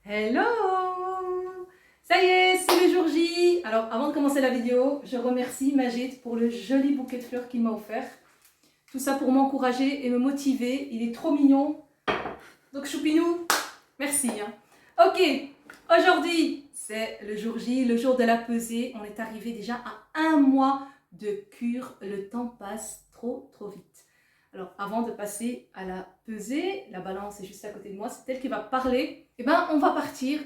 Hello! Ça y est, c'est le jour J. Alors, avant de commencer la vidéo, je remercie Majid pour le joli bouquet de fleurs qu'il m'a offert. Tout ça pour m'encourager et me motiver. Il est trop mignon. Donc, Choupinou, merci. Ok, aujourd'hui, c'est le jour J, le jour de la pesée. On est arrivé déjà à 1 mois de cure. Le temps passe trop vite. Alors, avant de passer à la pesée, la balance est juste à côté de moi, c'est elle qui va parler. Eh ben, on va partir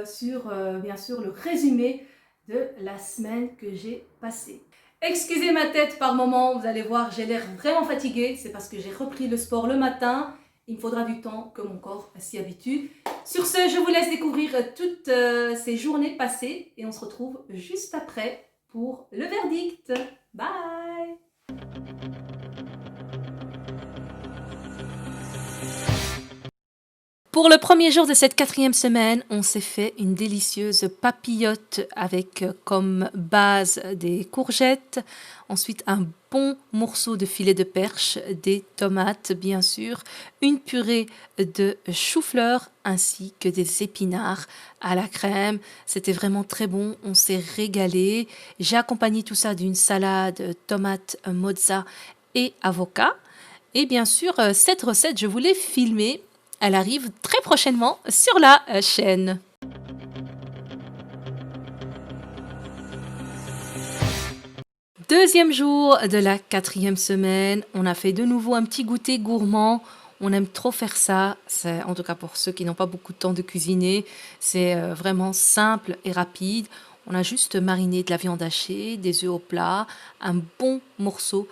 sur, bien sûr, le résumé de la semaine que j'ai passée. Excusez ma tête par moment, vous allez voir, j'ai l'air vraiment fatiguée. C'est parce que j'ai repris le sport le matin. Il me faudra du temps que mon corps s'y habitue. Sur ce, je vous laisse découvrir toutes ces journées passées et on se retrouve juste après pour le verdict. Bye! Pour le premier jour de cette 4e semaine, on s'est fait une délicieuse papillote avec comme base des courgettes, ensuite un bon morceau de filet de perche, des tomates bien sûr, une purée de chou-fleur ainsi que des épinards à la crème. C'était vraiment très bon, on s'est régalé. J'ai accompagné tout ça d'une salade tomate mozza et avocat. Et bien sûr, cette recette, je voulais filmer. Elle arrive très prochainement sur la chaîne. Deuxième jour de la 4e semaine, on a fait de nouveau un petit goûter gourmand. On aime trop faire ça, c'est, en tout cas pour ceux qui n'ont pas beaucoup de temps de cuisiner, c'est vraiment simple et rapide. On a juste mariné de la viande hachée, des œufs au plat, un bon morceau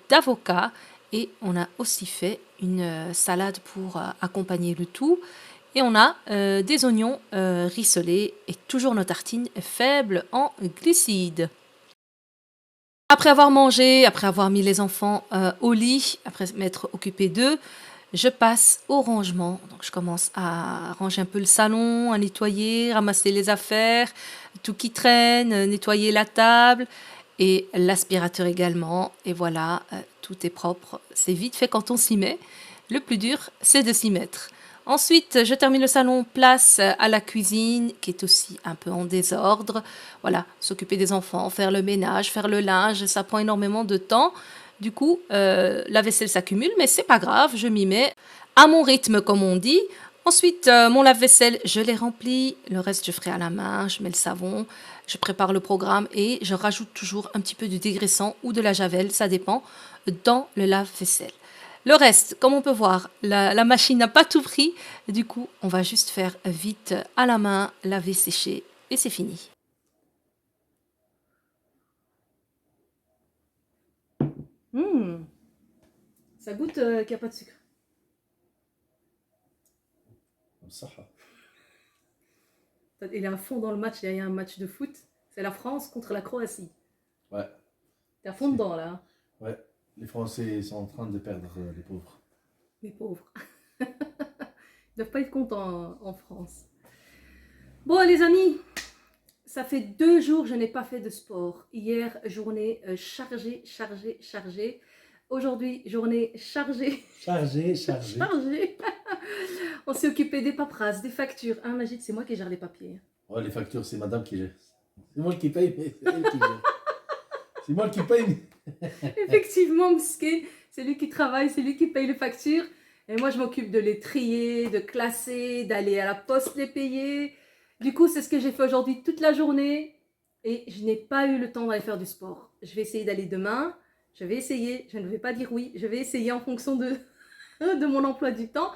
d'avocat et on a aussi fait une salade pour accompagner le tout. Et on a des oignons rissolés et toujours nos tartines faibles en glucides. Après avoir mangé, après avoir mis les enfants au lit, après m'être occupée d'eux, je passe au rangement. Donc je commence à ranger un peu le salon, à nettoyer, ramasser les affaires, tout qui traîne, nettoyer la table et l'aspirateur également. Et voilà, tout est propre. C'est vite fait quand on s'y met. Le plus dur, c'est de s'y mettre. Ensuite, je termine le salon, place à la cuisine, qui est aussi un peu en désordre. Voilà, s'occuper des enfants, faire le ménage, faire le linge, ça prend énormément de temps. Du coup, la vaisselle s'accumule, mais c'est pas grave, je m'y mets à mon rythme, comme on dit. Ensuite, mon lave-vaisselle, je l'ai rempli. Le reste, je ferai à la main, je mets le savon, je prépare le programme et je rajoute toujours un petit peu de dégraissant ou de la javel, ça dépend, dans le lave-vaisselle. Le reste, comme on peut voir, la machine n'a pas tout pris. Du coup, on va juste faire vite à la main, laver, sécher et c'est fini. Ça goûte qu'il n'y a pas de sucre. بصحة. Il est à fond dans le match, il y a un match de foot. C'est la France contre la Croatie. Ouais, T'es à fond dedans là, hein, ouais. Les Français sont en train de perdre, les pauvres. les pauvres. Ils doivent pas être contents en France. Bon les amis, ça fait 2 jours que je n'ai pas fait de sport. Hier, journée chargée. Aujourd'hui, journée chargée. Chargé. Chargée. On s'est occupé des paperasses, des factures. Hein, Magid, c'est moi qui gère les papiers. Ouais, les factures, c'est madame qui gère. C'est moi qui paye, mais c'est elle qui gère. C'est moi qui paye, mais... Effectivement, Mskin, c'est lui qui travaille, c'est lui qui paye les factures. Et moi, je m'occupe de les trier, de classer, d'aller à la poste les payer. Du coup, c'est ce que j'ai fait aujourd'hui toute la journée. Et je n'ai pas eu le temps d'aller faire du sport. Je vais essayer d'aller demain. Je vais essayer. Je ne vais pas dire oui. Je vais essayer en fonction de mon emploi du temps.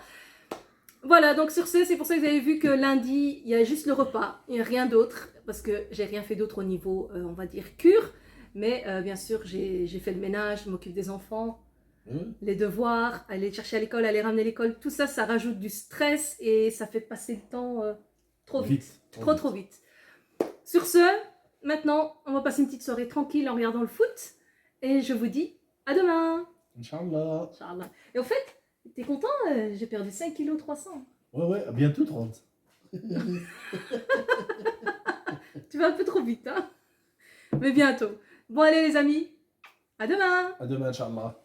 Voilà, donc sur ce, c'est pour ça que vous avez vu que lundi, il y a juste le repas. Il n'y a rien d'autre. Parce que j'ai rien fait d'autre au niveau, on va dire, cure. Mais bien sûr, j'ai fait le ménage, je m'occupe des enfants, les devoirs, aller les chercher à l'école, aller ramener à l'école. Tout ça, ça rajoute du stress et ça fait passer le temps trop vite. Trop vite. Sur ce, maintenant, on va passer une petite soirée tranquille en regardant le foot. Et je vous dis à demain. Inch'Allah. Inch'Allah. Et au fait, t'es content? J'ai perdu 5 kg 300. Ouais, bientôt 30. Tu vas un peu trop vite, hein? Mais bientôt. Bon, allez les amis, à demain. À demain, Inch'Allah.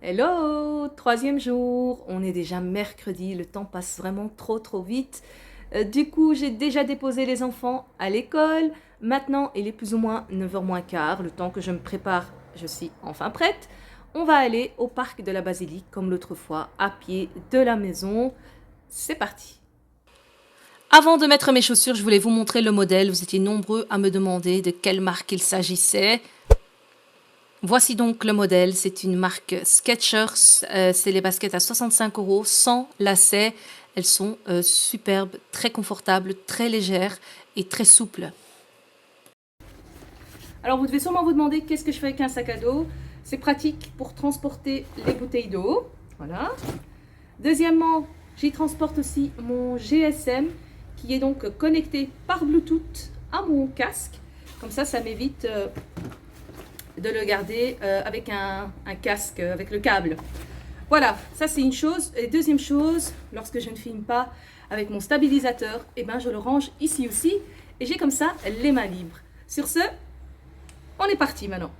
Hello, troisième jour, on est déjà mercredi, le temps passe vraiment trop vite. Du coup, j'ai déjà déposé les enfants à l'école. Maintenant, il est plus ou moins 9h moins quart, le temps que je me prépare, je suis enfin prête. On va aller au parc de la Basilique, comme l'autre fois, à pied de la maison. C'est parti. Avant de mettre mes chaussures, je voulais vous montrer le modèle. Vous étiez nombreux à me demander de quelle marque il s'agissait. Voici donc le modèle, c'est une marque Skechers, c'est les baskets à 65 € sans lacets. Elles sont superbes, très confortables, très légères et très souples. Alors vous devez sûrement vous demander qu'est-ce que je fais avec un sac à dos. C'est pratique pour transporter les bouteilles d'eau. Voilà. Deuxièmement, j'y transporte aussi mon GSM qui est donc connecté par Bluetooth à mon casque. Comme ça m'évite de le garder avec un casque, avec le câble. Voilà, ça c'est une chose. Et deuxième chose, lorsque je ne filme pas avec mon stabilisateur, eh ben, je le range ici aussi et j'ai comme ça les mains libres. Sur ce, on est parti maintenant.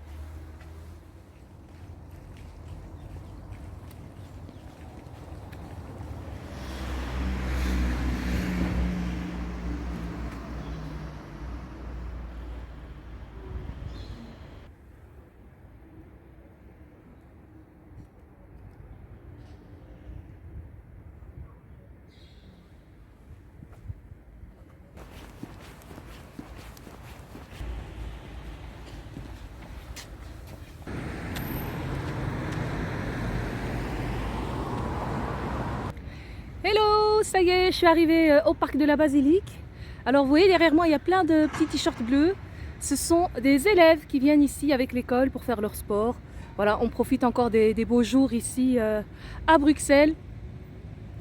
Hello, ça y est, je suis arrivée au parc de la Basilique. Alors vous voyez derrière moi, il y a plein de petits t-shirts bleus. Ce sont des élèves qui viennent ici avec l'école pour faire leur sport. Voilà, on profite encore des beaux jours ici à Bruxelles.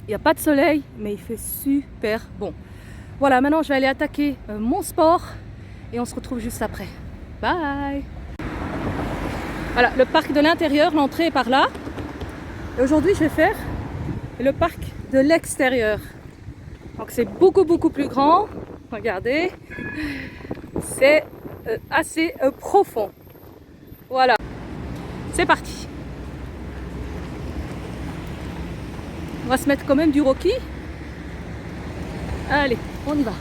Il n'y a pas de soleil, mais il fait super bon. Voilà, maintenant je vais aller attaquer mon sport et on se retrouve juste après. Bye! Voilà, le parc de l'intérieur, l'entrée est par là. Et aujourd'hui, je vais faire le parc de l'extérieur. Donc c'est beaucoup plus grand. Regardez, c'est assez profond. Voilà, c'est parti. On va se mettre quand même du Rocky. Allez, on y va.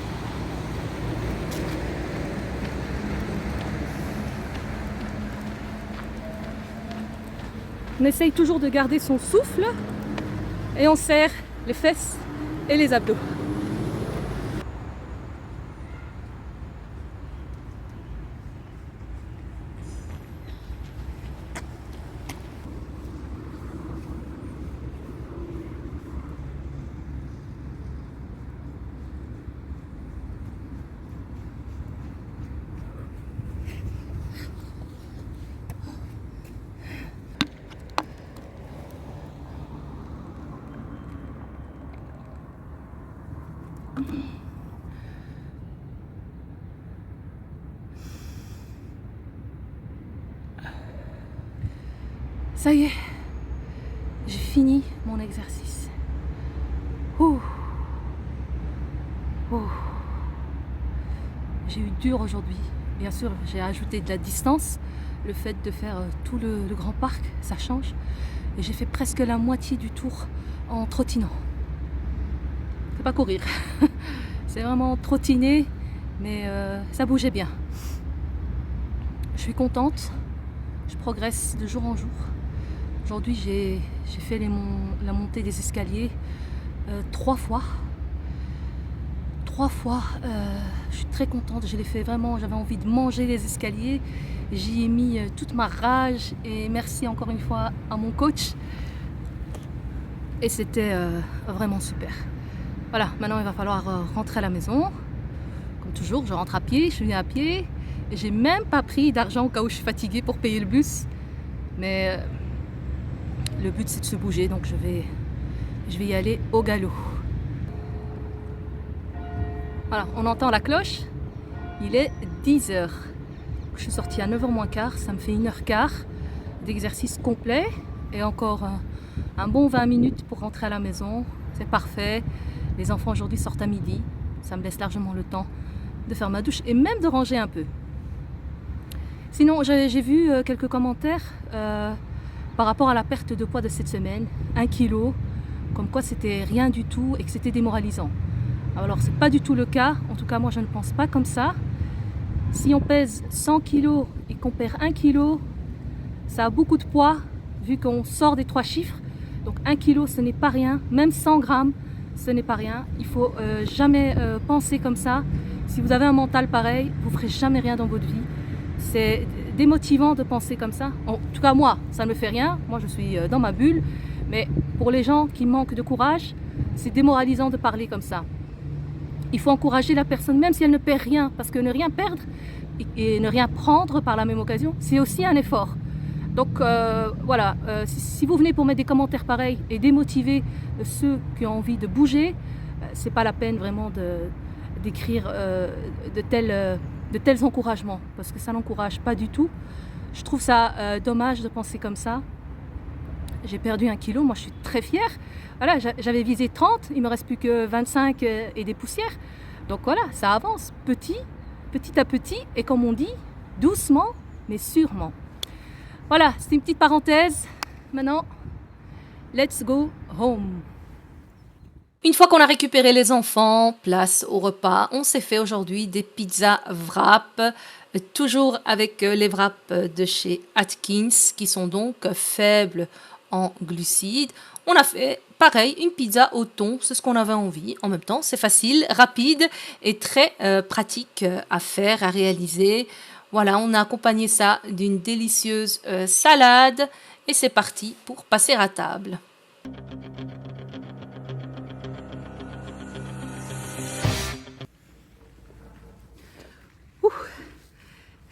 On essaye toujours de garder son souffle et on serre les fesses et les abdos. Ça y est, j'ai fini mon exercice. Ouh. Ouh. J'ai eu dur aujourd'hui. Bien sûr, j'ai ajouté de la distance. Le fait de faire tout le grand parc, ça change. Et j'ai fait presque la moitié du tour en trottinant. C'est pas courir, c'est vraiment trottiner, mais ça bougeait bien. Je suis contente, je progresse de jour en jour. Aujourd'hui, j'ai fait la montée des escaliers 3 fois. 3 fois, je suis très contente, je l'ai fait vraiment, j'avais envie de manger les escaliers. J'y ai mis toute ma rage et merci encore une fois à mon coach. Et c'était vraiment super. Voilà, maintenant il va falloir rentrer à la maison. Comme toujours, je rentre à pied, je viens à pied. Et j'ai même pas pris d'argent au cas où je suis fatiguée pour payer le bus. Mais le but c'est de se bouger, donc je vais y aller au galop. Voilà, on entend la cloche. Il est 10h. Je suis sortie à 9h moins quart, ça me fait 1h15 d'exercice complet. Et encore un bon 20 minutes pour rentrer à la maison. C'est parfait. Les enfants aujourd'hui sortent à midi. Ça me laisse largement le temps de faire ma douche et même de ranger un peu. Sinon, j'ai vu quelques commentaires par rapport à la perte de poids de cette semaine, 1 kilo, comme quoi c'était rien du tout et que c'était démoralisant. Alors c'est pas du tout le cas, en tout cas moi je ne pense pas comme ça. Si on pèse 100 kg et qu'on perd 1 kg, ça a beaucoup de poids vu qu'on sort des 3 chiffres. Donc 1 kg ce n'est pas rien, même 100 grammes ce n'est pas rien. Il faut jamais penser comme ça. Si vous avez un mental pareil, vous ne ferez jamais rien dans votre vie. C'est démotivant de penser comme ça. En tout cas moi, ça ne me fait rien. Moi je suis dans ma bulle. Mais pour les gens qui manquent de courage, c'est démoralisant de parler comme ça. Il faut encourager la personne, même si elle ne perd rien, parce que ne rien perdre et ne rien prendre par la même occasion, c'est aussi un effort. Donc voilà, si vous venez pour mettre des commentaires pareils et démotiver ceux qui ont envie de bouger, c'est pas la peine vraiment d'écrire de tels encouragements, parce que ça n'encourage pas du tout. Je trouve ça dommage de penser comme ça. J'ai perdu 1 kilo, moi je suis très fière. Voilà, j'avais visé 30, il me reste plus que 25 et des poussières. Donc voilà, ça avance petit à petit, et comme on dit, doucement mais sûrement. Voilà, c'était une petite parenthèse. Maintenant, let's go home. Une fois qu'on a récupéré les enfants, place au repas, on s'est fait aujourd'hui des pizzas wrap, toujours avec les wraps de chez Atkins, qui sont donc faibles en glucides. On a fait pareil, une pizza au thon, c'est ce qu'on avait envie. En même temps, c'est facile, rapide et très pratique à faire, à réaliser. Voilà, on a accompagné ça d'une délicieuse salade et c'est parti pour passer à table.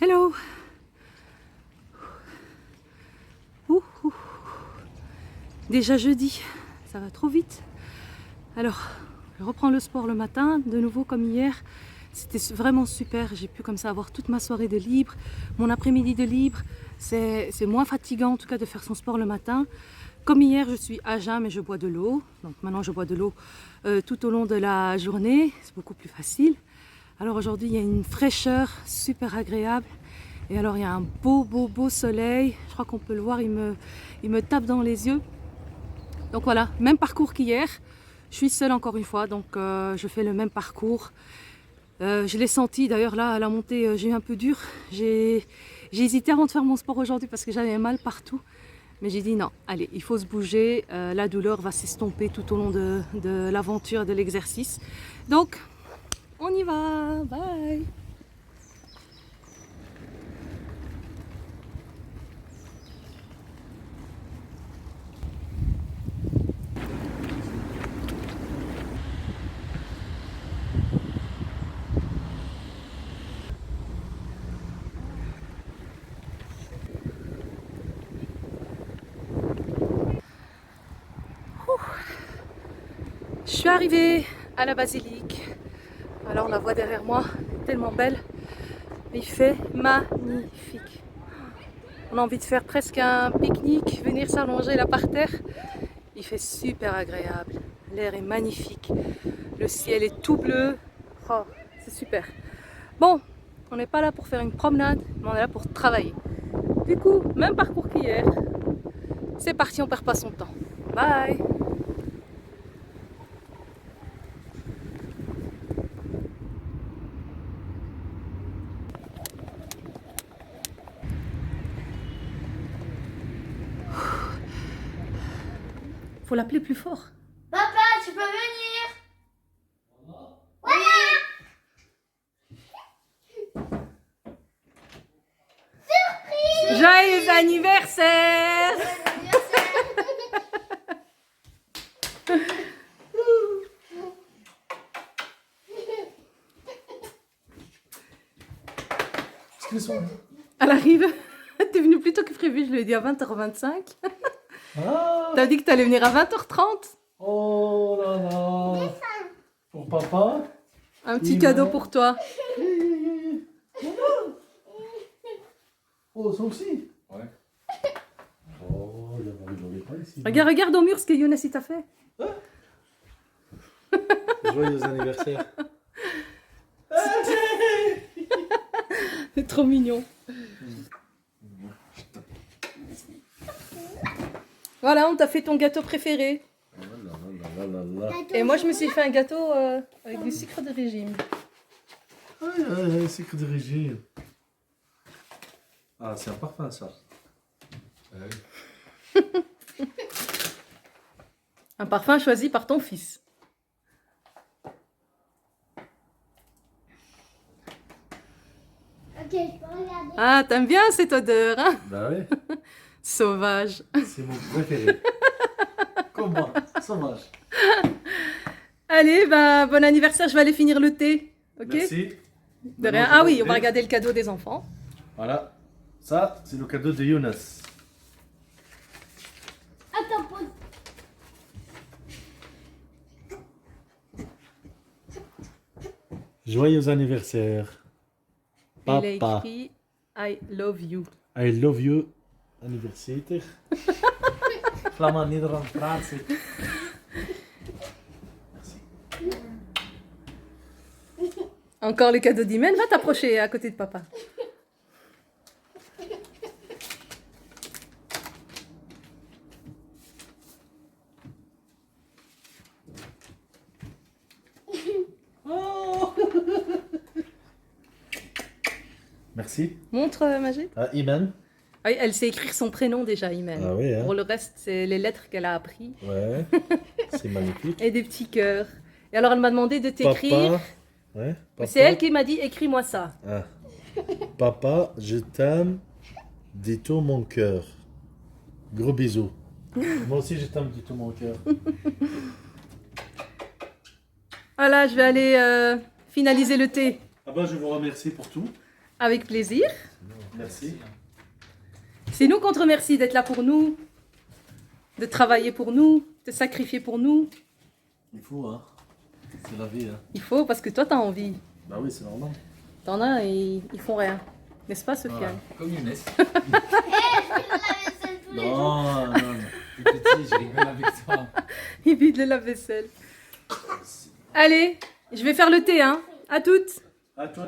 Hello. Déjà jeudi, ça va trop vite. Alors, je reprends le sport le matin, de nouveau comme hier. C'était vraiment super, j'ai pu comme ça avoir toute ma soirée de libre, mon après-midi de libre. C'est moins fatigant en tout cas de faire son sport le matin. Comme hier, je suis à jeun mais je bois de l'eau. Donc maintenant je bois de l'eau tout au long de la journée, c'est beaucoup plus facile. Alors aujourd'hui, il y a une fraîcheur super agréable. Et alors il y a un beau soleil. Je crois qu'on peut le voir, il me tape dans les yeux. Donc voilà, même parcours qu'hier. Je suis seule encore une fois, donc je fais le même parcours. Je l'ai senti d'ailleurs là à la montée, j'ai eu un peu dur. J'ai hésité avant de faire mon sport aujourd'hui parce que j'avais mal partout. Mais j'ai dit non, allez, il faut se bouger. La douleur va s'estomper tout au long de l'aventure, de l'exercice. Donc, on y va, bye. Je suis arrivée à la basilique. Alors on la voit derrière moi, tellement belle. Il fait magnifique. On a envie de faire presque un pique-nique, venir s'allonger là par terre. Il fait super agréable. L'air est magnifique. Le ciel est tout bleu. Oh, c'est super. Bon, on n'est pas là pour faire une promenade, mais on est là pour travailler. Du coup, même parcours qu'hier. C'est parti, on perd pas son temps. Bye. Faut l'appeler plus fort. Papa, tu peux venir? Oui. Surprise! Joyeux anniversaire! Qu'est-ce qu'ils sont là? Elle arrive. T'es venue plus tôt que prévu, je lui ai dit à 20h25. Ah! T'as dit que t'allais venir à 20h30. Oh là là! Pour papa? Un petit Il cadeau va- pour toi. Oh, ça aussi? Ouais. Oh, j'en ai pas ici. Regarde au mur ce que Younes il t'a fait. Joyeux anniversaire. C'est trop mignon. Voilà, on t'a fait ton gâteau préféré. Oh là là là là là. Et moi, je me suis fait un gâteau avec du sucre de régime. Aïe, aïe, aïe, sucre de régime. Ah, c'est un parfum, ça. Un parfum choisi par ton fils. Ok, je peux regarder. Ah, t'aimes bien cette odeur, hein? Bah oui, Sauvage. c'est mon préféré. Comment? Sauvage. Allez, bah, bon anniversaire, je vais aller finir le thé. Ok? Merci. De rien. Ah oui, on va regarder le cadeau des enfants. Voilà. Ça, c'est le cadeau de Younes. Attends, pause. Joyeux anniversaire. Il a Papa. écrit I love you. I love you. Anniversaire. Flamand Nederland praten. Encore le cadeau d'Imen. Va t'approcher à côté de papa. Oh. Merci. Montre, Magid. Ah, Iman. Ah oui, elle sait écrire son prénom déjà, Imen. Ah oui, hein. Pour le reste, c'est les lettres qu'elle a appris. Ouais. C'est magnifique. Et des petits cœurs. Et alors, elle m'a demandé de t'écrire. Papa. Ouais. Papa. C'est elle qui m'a dit écris-moi ça. Ah. Papa, je t'aime. Dis tout mon cœur. Gros bisous. Moi aussi, je t'aime, dis tout mon cœur. Voilà, je vais aller finaliser le thé. Ah ben, je vous remercie pour tout. Avec plaisir. Merci. C'est nous qu'on te remercie d'être là pour nous, de travailler pour nous, de sacrifier pour nous. Il faut, hein. C'est la vie, hein. Il faut, parce que toi, t'as envie. Bah oui, c'est normal. T'en as, ils font rien. N'est-ce pas, Sofiane? Comme Younes. Non, non, non. Plus petit, je rigole avec toi. Il vide le lave-vaisselle. Allez, je vais faire le thé, hein. À toutes. À toutes.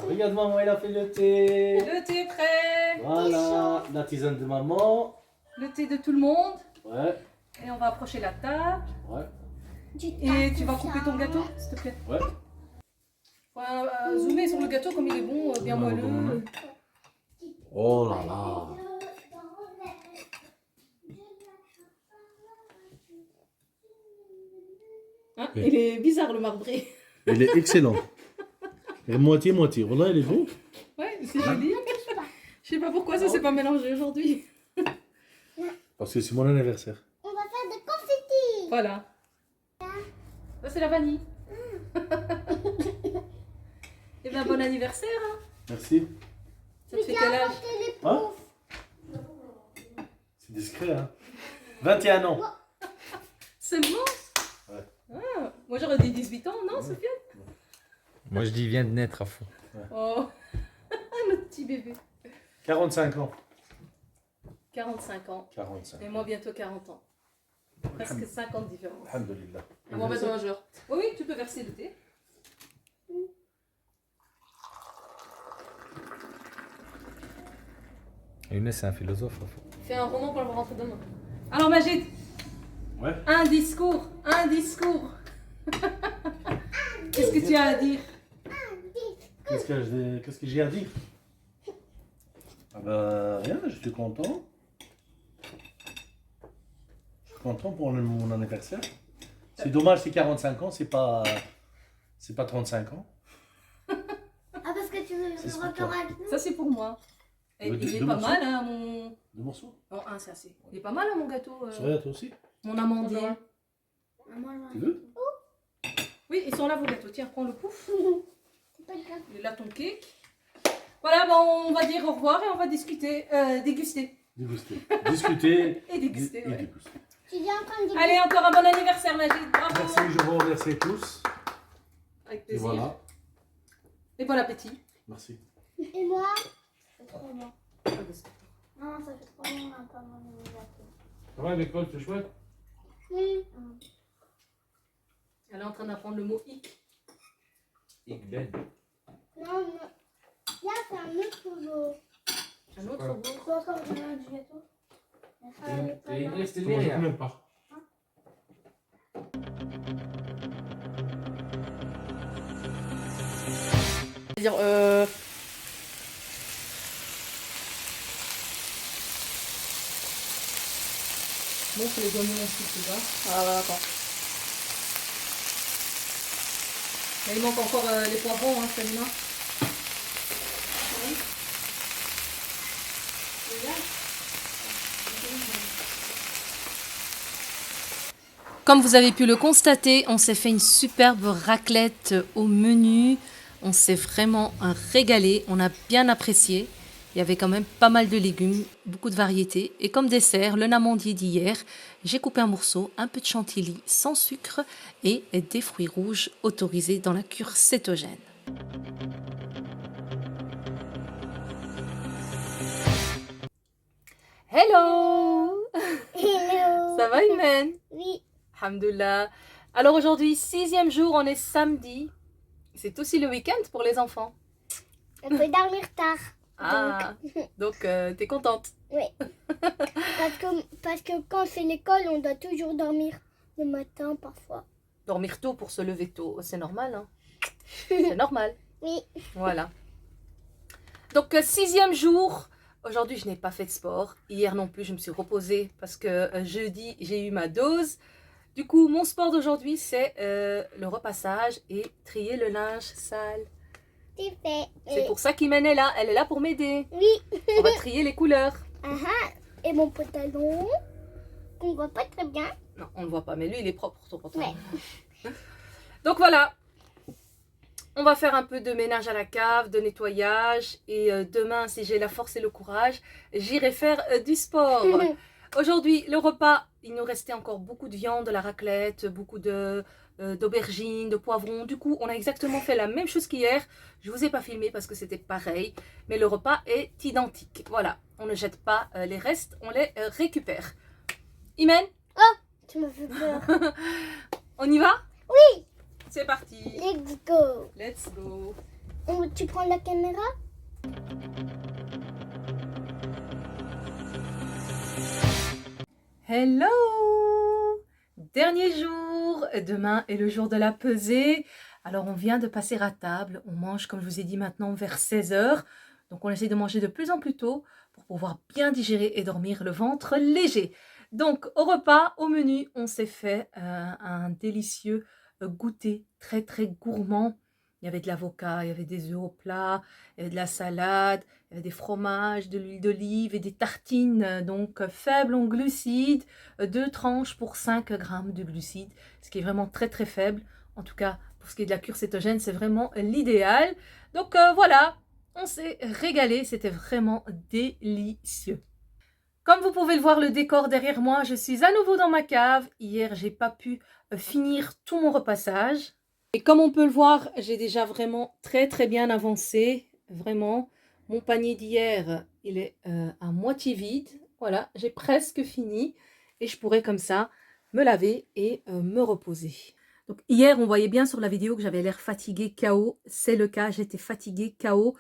Regarde, maman, elle a fait le thé. Le thé est prêt. Voilà, la tisane de maman. Le thé de tout le monde. Ouais, Et on va approcher la table. ouais, Et tu vas couper ton gâteau, s'il te plaît. ouais. Faut zoomer sur le gâteau comme il est bon, bien moelleux. Oh là là. Hein, il est bizarre le marbré. Il est excellent. Et moitié-moitié. Voilà, il est beau. Ouais, c'est joli. Je sais pas pourquoi ça s'est pas mélangé aujourd'hui. Parce que c'est mon anniversaire. On va faire des confettis. Voilà. Ça c'est la vanille. Et bien bon anniversaire. Hein. Merci. Ça te fait quel âge? Hein? C'est discret, hein. 21 ans. C'est bon. Ouais. Ah, moi j'aurais dit 18 ans, non, Sofiane? Moi, je dis, il vient de naître à fond. Oh, notre petit bébé. 45 ans. 45 ans. 45. Et moi bientôt 40 ans. Presque 50 de différence. Alhamdulillah. Et moi bientôt majeur. Oui, oui, tu peux verser le thé. Younes, c'est un philosophe à fond. Fais un roman pour le rentrer demain. Alors Magid, Ouais. un discours, un discours. Qu'est-ce que tu as à dire? Qu'est-ce que j'ai à dire? Ah bah rien, j'étais content. Je suis content pour mon anniversaire. C'est dommage, c'est 45 ans, c'est pas 35 ans. Ah, parce que tu veux C'est le pour toi. record avec nous. Ça c'est pour moi. Et Deux- il est deux pas morceaux mal hein, mon... 2 morceaux. Non, un c'est assez. Il est pas mal hein, mon gâteau. C'est vrai, toi aussi? Mon amandier. Ah, moi, Tu veux? Oui, ils sont là vos gâteaux. Tiens, prends le pouf. c'est pas grave. Il est là ton cake. Voilà, bon, on va dire au revoir et on va discuter, déguster. Déguster. Discuter. Et déguster, et ouais. déguster. Tu dis en train de dire. Allez, encore un bon anniversaire Magid. Bravo. Merci, je vous remercie tous. Avec Et plaisir. voilà. Et bon appétit. Merci. Et moi? Ça fait 3 mois. Non, ça fait 3 mois, on n'a pas mangé de gâteau. Ça va, l'école, c'est chouette? Oui. Elle est en train d'apprendre le mot hic. Igben. Non, non. Là, c'est un autre mot. Un autre mot. Quoi comme le nom du gâteau? Il reste Tu manges derrière. même pas. Dire, bon, c'est les oignons aussi, tu vois. Ah, voilà, attends. Mais il manque encore les poivrons, hein, Salima. Oui. Comme vous avez pu le constater, on s'est fait une superbe raclette au menu. On s'est vraiment régalé, on a bien apprécié. Il y avait quand même pas mal de légumes, beaucoup de variétés. Et comme dessert, le amandier d'hier, j'ai coupé un morceau, un peu de chantilly sans sucre et des fruits rouges autorisés dans la cure cétogène. Hello! Hello. Ça va, Imen? Oui. Alhamdoulilah. Alors aujourd'hui, 6e jour, on est samedi. C'est aussi le week-end pour les enfants. On peut dormir tard. Ah, donc t'es contente? Oui. Parce que quand c'est l'école, on doit toujours dormir le matin parfois. Dormir tôt pour se lever tôt, c'est normal, hein? C'est normal. Oui. Voilà. Donc 6e jour. Aujourd'hui, je n'ai pas fait de sport. Hier non plus, je me suis reposée parce que jeudi, j'ai eu ma dose. Du coup, mon sport d'aujourd'hui, c'est le repassage et trier le linge sale. C'est fait. C'est pour ça qu'Imen est là. Elle est là pour m'aider. Oui. On va trier les couleurs. Et mon pantalon, qu'on voit pas très bien. Non, on ne le voit pas, mais lui, il est propre, ton pantalon. Ouais. Donc voilà. On va faire un peu de ménage à la cave, de nettoyage. Et demain, si j'ai la force et le courage, j'irai faire du sport. Aujourd'hui, le repas, il nous restait encore beaucoup de viande, de la raclette, beaucoup d'aubergines, de poivrons. Du coup, on a exactement fait la même chose qu'hier. Je ne vous ai pas filmé parce que c'était pareil. Mais le repas est identique. Voilà, on ne jette pas les restes, on les récupère. Imen, Tu me fais peur. on y va? Oui. C'est parti. Let's go. Let's go. Tu prends la caméra? Hello! Dernier jour, demain est le jour de la pesée. Alors on vient de passer à table, on mange comme je vous ai dit maintenant vers 16 h. Donc on essaie de manger de plus en plus tôt pour pouvoir bien digérer et dormir le ventre léger. Donc au repas, au menu, on s'est fait un délicieux goûter très très gourmand. Il y avait de l'avocat, il y avait des œufs au plat, il y avait de la salade, il y avait des fromages, de l'huile d'olive et des tartines donc faibles en glucides, 2 tranches pour 5 grammes de glucides, ce qui est vraiment très très faible. En tout cas, pour ce qui est de la cure cétogène, c'est vraiment l'idéal. Donc voilà, on s'est régalé, c'était vraiment délicieux. Comme vous pouvez le voir, le décor derrière moi, je suis à nouveau dans ma cave. Hier, j'ai pas pu finir tout mon repassage. Et comme on peut le voir, j'ai déjà vraiment très très bien avancé. Vraiment, mon panier d'hier, il est à moitié vide. Voilà, j'ai presque fini. Et je pourrais comme ça me laver et me reposer. Donc hier, on voyait bien sur la vidéo que j'avais l'air fatiguée, KO. C'est le cas, j'étais fatiguée, KO.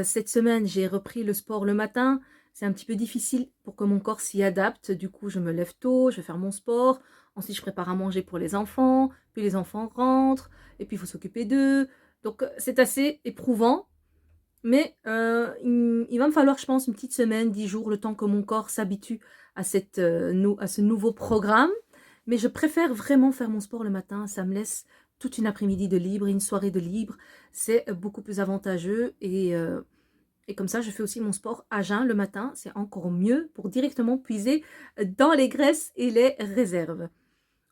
Cette semaine, j'ai repris le sport le matin. C'est un petit peu difficile pour que mon corps s'y adapte. Du coup, je me lève tôt, je vais faire mon sport. Ensuite, je prépare à manger pour les enfants. Puis les enfants rentrent. Et puis, il faut s'occuper d'eux. Donc, c'est assez éprouvant. Mais il va me falloir, je pense, une petite semaine, 10 jours, le temps que mon corps s'habitue à ce nouveau programme. Mais je préfère vraiment faire mon sport le matin. Ça me laisse toute une après-midi de libre, une soirée de libre. C'est beaucoup plus avantageux et comme ça, je fais aussi mon sport à jeun le matin. C'est encore mieux pour directement puiser dans les graisses et les réserves.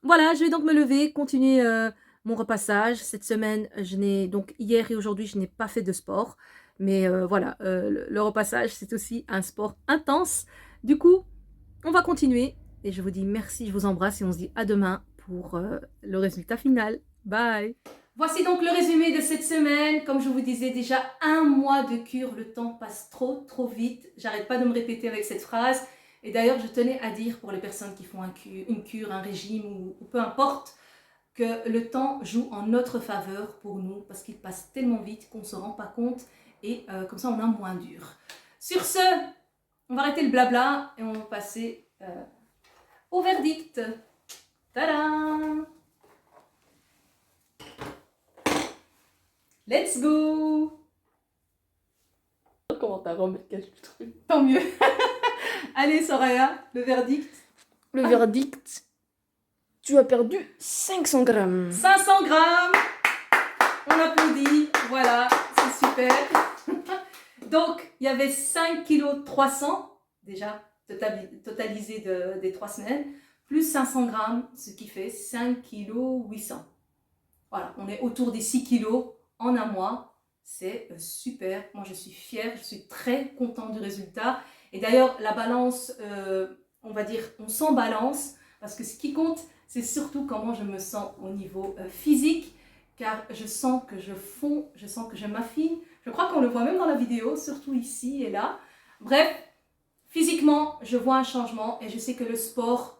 Voilà, je vais donc me lever, continuer mon repassage. Cette semaine, donc hier et aujourd'hui, je n'ai pas fait de sport. Mais voilà, le repassage, c'est aussi un sport intense. Du coup, on va continuer. Et je vous dis merci, je vous embrasse et on se dit à demain pour le résultat final. Bye! Voici donc le résumé de cette semaine. Comme je vous disais, déjà 1 mois de cure. Le temps passe trop vite. J'arrête pas de me répéter avec cette phrase. Et d'ailleurs, je tenais à dire pour les personnes qui font une cure, un régime ou peu importe, que le temps joue en notre faveur pour nous parce qu'il passe tellement vite qu'on ne se rend pas compte et comme ça, on a moins dur. Sur ce, on va arrêter le blabla et on va passer au verdict. Tadam! Let's go! Comment t'as remarqué le truc? Tant mieux. Allez, Soraya, le verdict. Le verdict, tu as perdu 500 grammes. 500 grammes. On applaudit. Voilà, c'est super. Donc, il y avait 5 kg 300 déjà totalisé des 3 semaines, plus 500 grammes, ce qui fait 5 kg 800. Voilà, on est autour des 6 kg en un mois. C'est super. Moi, je suis fière. Je suis très contente du résultat. Et d'ailleurs, la balance, on va dire, on s'en balance. Parce que ce qui compte, c'est surtout comment je me sens au niveau physique. Car je sens que je fonds, je sens que je m'affine. Je crois qu'on le voit même dans la vidéo, surtout ici et là. Bref, physiquement, je vois un changement. Et je sais que le sport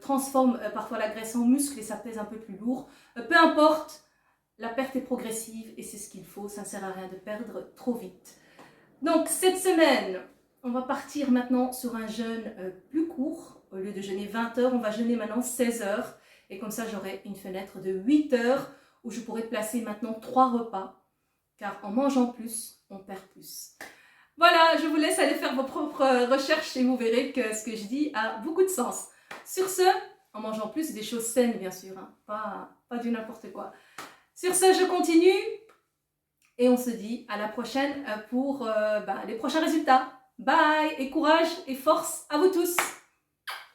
transforme parfois la graisse en muscle et ça pèse un peu plus lourd. Peu importe. La perte est progressive et c'est ce qu'il faut, ça ne sert à rien de perdre trop vite. Donc cette semaine, on va partir maintenant sur un jeûne plus court. Au lieu de jeûner 20 heures, on va jeûner maintenant 16 heures. Et comme ça, j'aurai une fenêtre de 8 heures où je pourrai placer maintenant 3 repas. Car en mangeant plus, on perd plus. Voilà, je vous laisse aller faire vos propres recherches et vous verrez que ce que je dis a beaucoup de sens. Sur ce, en mangeant plus, des choses saines bien sûr, hein, pas du n'importe quoi. Sur ce, je continue et on se dit à la prochaine pour les prochains résultats. Bye et courage et force à vous tous.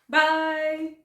Bye!